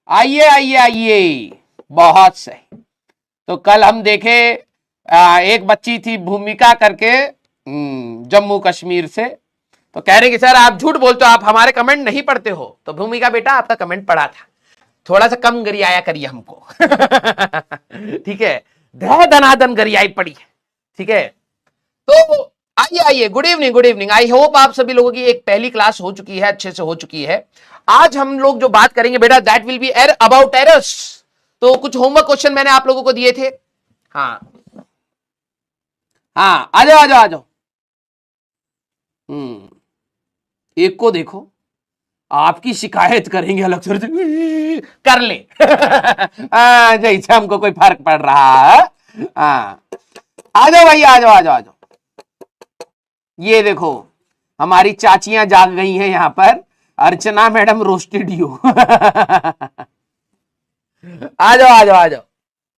आइए आइए आइए, बहुत सही। तो कल हम देखे एक बच्ची थी भूमिका करके, जम्मू कश्मीर से, तो कह रहे कि सर आप झूठ बोलते हो, आप हमारे कमेंट नहीं पढ़ते हो। तो भूमिका बेटा आपका कमेंट पढ़ा था, थोड़ा सा कम गरियाया करिए हमको। ठीक है, धनाधन गरियाई पड़ी है। ठीक है, तो आइए आइए, good evening good evening. I hope आप सभी लोगों की एक पहली क्लास हो चुकी है, अच्छे से हो चुकी है। आज हम लोग जो बात करेंगे बेटा, that will be about errors. तो कुछ होमवर्क क्वेश्चन मैंने आप लोगों को दिए थे। हाँ हाँ, आ जाओ आ जाओ आ जाओ। एक को देखो, आपकी शिकायत करेंगे अलग से, कर ले। जैसे हमको कोई फर्क पड़ रहा है। हाँ, आ जाओ भैया, आ जाओ आ जाओ आ जाओ। ये देखो, हमारी चाचियां जाग गई हैं यहां पर। अर्चना मैडम रोस्टेड यू। आ जाओ आ जाओ आ जाओ।